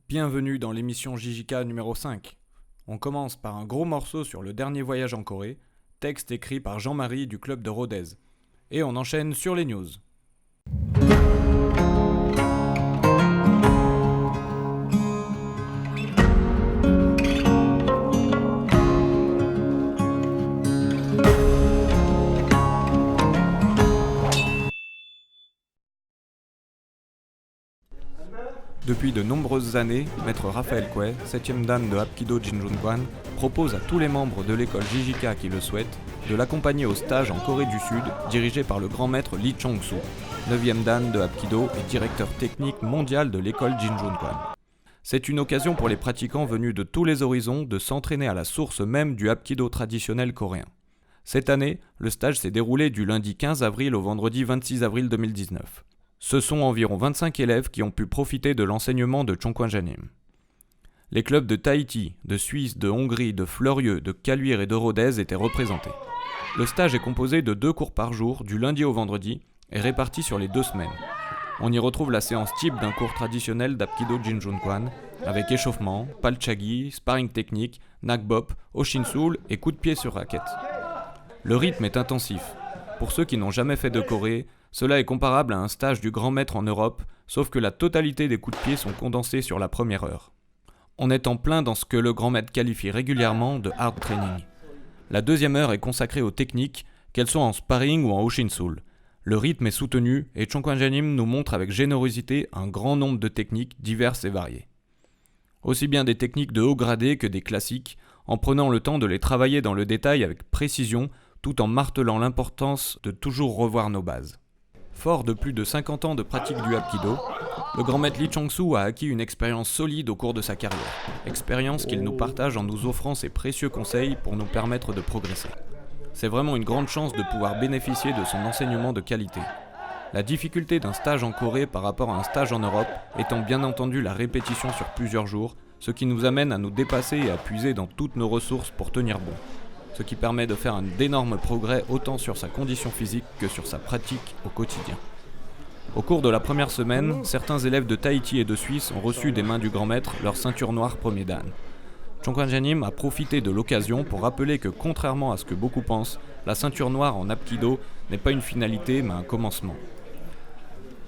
Bienvenue dans l'émission JJK numéro 5. On commence par un gros morceau sur le dernier voyage en Corée, texte écrit par Jean-Marie du club de Rodez. Et on enchaîne sur les news. Depuis de nombreuses années, maître Raphaël Quay, 7e dan de Hapkido Jinjunkwon, propose à tous les membres de l'école JJK qui le souhaitent de l'accompagner au stage en Corée du Sud, dirigé par le grand maître Lee Chong-soo, 9e dan de Hapkido et directeur technique mondial de l'école Jinjunkwon. C'est une occasion pour les pratiquants venus de tous les horizons de s'entraîner à la source même du Hapkido traditionnel coréen. Cette année, le stage s'est déroulé du lundi 15 avril au vendredi 26 avril 2019. Ce sont environ 25 élèves qui ont pu profiter de l'enseignement de Cheongkwanjanim. Les clubs de Tahiti, de Suisse, de Hongrie, de Fleurieux, de Caluire et de Rodez étaient représentés. Le stage est composé de 2 cours par jour, du lundi au vendredi, et répartis sur les 2 semaines. On y retrouve la séance type d'un cours traditionnel d'Hapkido Jinjunkwon, avec échauffement, palchagi, sparring technique, nakbop, oshinsul et coup de pied sur raquette. Le rythme est intensif. Pour ceux qui n'ont jamais fait de Corée, cela est comparable à un stage du grand maître en Europe, sauf que la totalité des coups de pied sont condensés sur la première heure. On est en plein dans ce que le grand maître qualifie régulièrement de hard training. La deuxième heure est consacrée aux techniques, qu'elles soient en sparring ou en oshinsul. Le rythme est soutenu et Cheongkwanjanim nous montre avec générosité un grand nombre de techniques diverses et variées. Aussi bien des techniques de haut gradé que des classiques, en prenant le temps de les travailler dans le détail avec précision, tout en martelant l'importance de toujours revoir nos bases. Fort de plus de 50 ans de pratique du Hapkido, le grand maître Lee Chong-soo a acquis une expérience solide au cours de sa carrière, expérience qu'il nous partage en nous offrant ses précieux conseils pour nous permettre de progresser. C'est vraiment une grande chance de pouvoir bénéficier de son enseignement de qualité. La difficulté d'un stage en Corée par rapport à un stage en Europe étant bien entendu la répétition sur plusieurs jours, ce qui nous amène à nous dépasser et à puiser dans toutes nos ressources pour tenir bon. Ce qui permet de faire d'énormes progrès autant sur sa condition physique que sur sa pratique au quotidien. Au cours de la première semaine, certains élèves de Tahiti et de Suisse ont reçu des mains du grand maître leur ceinture noire premier dan. Cheongkwanjanim a profité de l'occasion pour rappeler que contrairement à ce que beaucoup pensent, la ceinture noire en Hapkido n'est pas une finalité mais un commencement.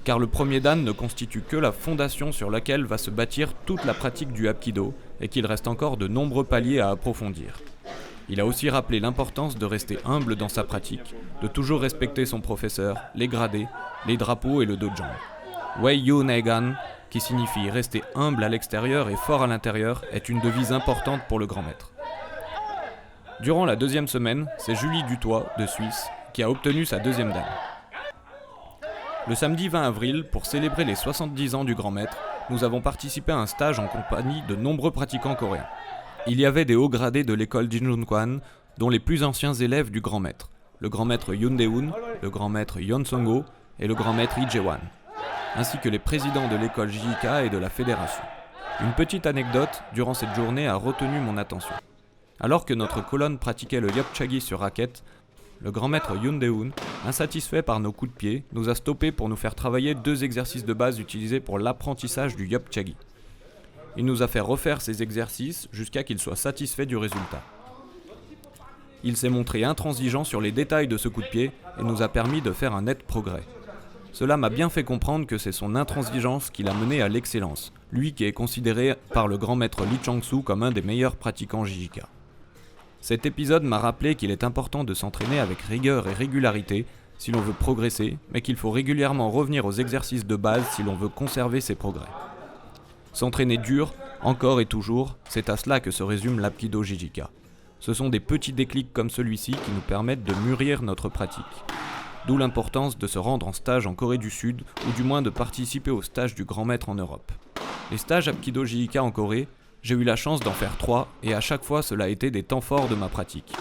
Car le premier dan ne constitue que la fondation sur laquelle va se bâtir toute la pratique du Hapkido et qu'il reste encore de nombreux paliers à approfondir. Il a aussi rappelé l'importance de rester humble dans sa pratique, de toujours respecter son professeur, les gradés, les drapeaux et le dojang. Wei Yu Neigan, qui signifie rester humble à l'extérieur et fort à l'intérieur, est une devise importante pour le grand maître. Durant la deuxième semaine, c'est Julie Dutoit, de Suisse, qui a obtenu sa deuxième dan. Le samedi 20 avril, pour célébrer les 70 ans du grand maître, nous avons participé à un stage en compagnie de nombreux pratiquants coréens. Il y avait des hauts gradés de l'école Jinjunkwon, dont les plus anciens élèves du grand maître, le grand maître Yoon Dae-hoon, le grand maître Yeon Sung-ho et le grand maître Lee Jae-wan, ainsi que les présidents de l'école JJK et de la fédération. Une petite anecdote durant cette journée a retenu mon attention. Alors que notre colonne pratiquait le Yeopchagi sur raquette, le grand maître Yoon Dae-hoon, insatisfait par nos coups de pied, nous a stoppés pour nous faire travailler 2 exercices de base utilisés pour l'apprentissage du Yeopchagi. Il nous a fait refaire ces exercices jusqu'à qu'il soit satisfait du résultat. Il s'est montré intransigeant sur les détails de ce coup de pied et nous a permis de faire un net progrès. Cela m'a bien fait comprendre que c'est son intransigeance qui l'a mené à l'excellence, lui qui est considéré par le grand maître Lee Chong-soo comme un des meilleurs pratiquants JJK. Cet épisode m'a rappelé qu'il est important de s'entraîner avec rigueur et régularité si l'on veut progresser, mais qu'il faut régulièrement revenir aux exercices de base si l'on veut conserver ses progrès. S'entraîner dur, encore et toujours, c'est à cela que se résume l'Hapkido JJK. Ce sont des petits déclics comme celui-ci qui nous permettent de mûrir notre pratique. D'où l'importance de se rendre en stage en Corée du Sud, ou du moins de participer au stage du grand maître en Europe. Les stages Hapkido JJK en Corée, j'ai eu la chance d'en faire 3, et à chaque fois cela a été des temps forts de ma pratique.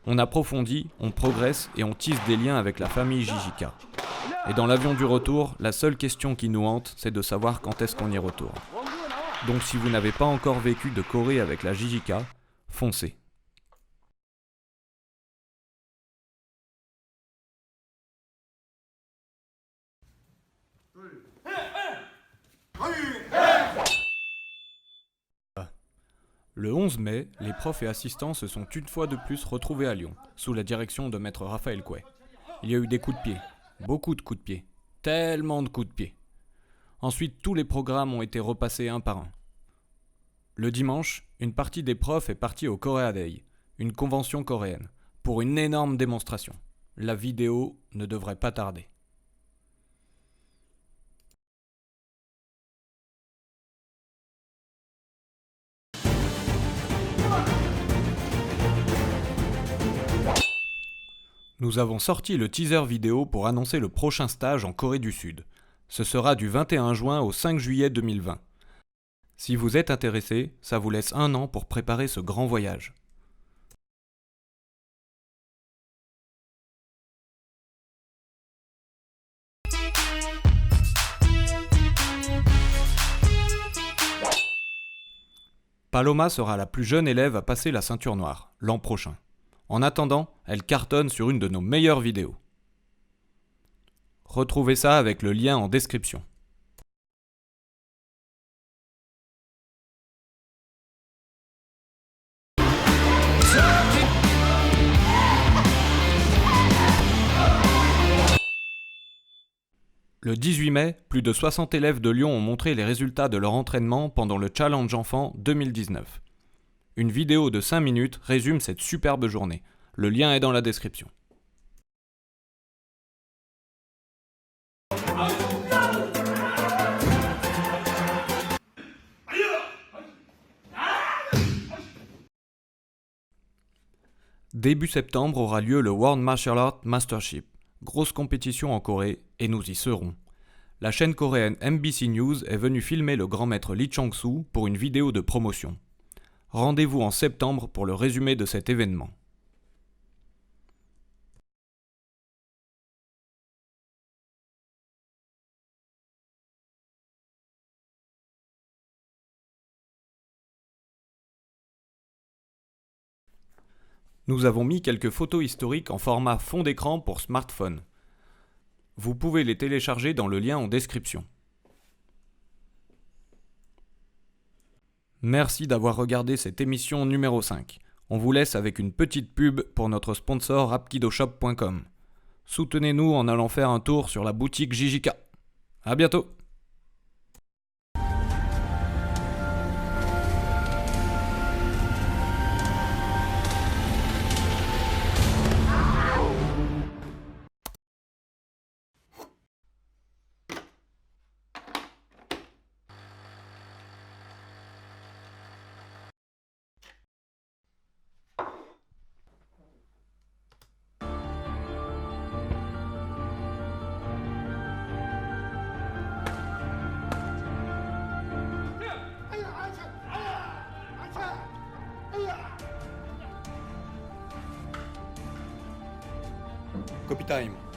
On approfondit, on progresse et on tisse des liens avec la famille JJK. Et dans l'avion du retour, la seule question qui nous hante, c'est de savoir quand est-ce qu'on y retourne. Donc si vous n'avez pas encore vécu de Corée avec la JJK, foncez. Le 11 mai, les profs et assistants se sont une fois de plus retrouvés à Lyon, sous la direction de maître Raphaël Couet. Il y a eu des coups de pied, beaucoup de coups de pied, tellement de coups de pied. Ensuite, tous les programmes ont été repassés un par un. Le dimanche, une partie des profs est partie au Korea Day, une convention coréenne, pour une énorme démonstration. La vidéo ne devrait pas tarder. Nous avons sorti le teaser vidéo pour annoncer le prochain stage en Corée du Sud. Ce sera du 21 juin au 5 juillet 2020. Si vous êtes intéressé, ça vous laisse 1 an pour préparer ce grand voyage. Paloma sera la plus jeune élève à passer la ceinture noire, l'an prochain. En attendant, elle cartonne sur une de nos meilleures vidéos. Retrouvez ça avec le lien en description. Le 18 mai, plus de 60 élèves de Lyon ont montré les résultats de leur entraînement pendant le Challenge Enfant 2019. Une vidéo de 5 minutes résume cette superbe journée. Le lien est dans la description. Début septembre aura lieu le World Martial Arts Mastership, grosse compétition en Corée, et nous y serons. La chaîne coréenne MBC News est venue filmer le grand maître Lee Chang-soo pour une vidéo de promotion. Rendez-vous en septembre pour le résumé de cet événement. Nous avons mis quelques photos historiques en format fond d'écran pour smartphone. Vous pouvez les télécharger dans le lien en description. Merci d'avoir regardé cette émission numéro 5. On vous laisse avec une petite pub pour notre sponsor rapkidoshop.com. Soutenez-nous en allant faire un tour sur la boutique JJK. À bientôt! Copy time.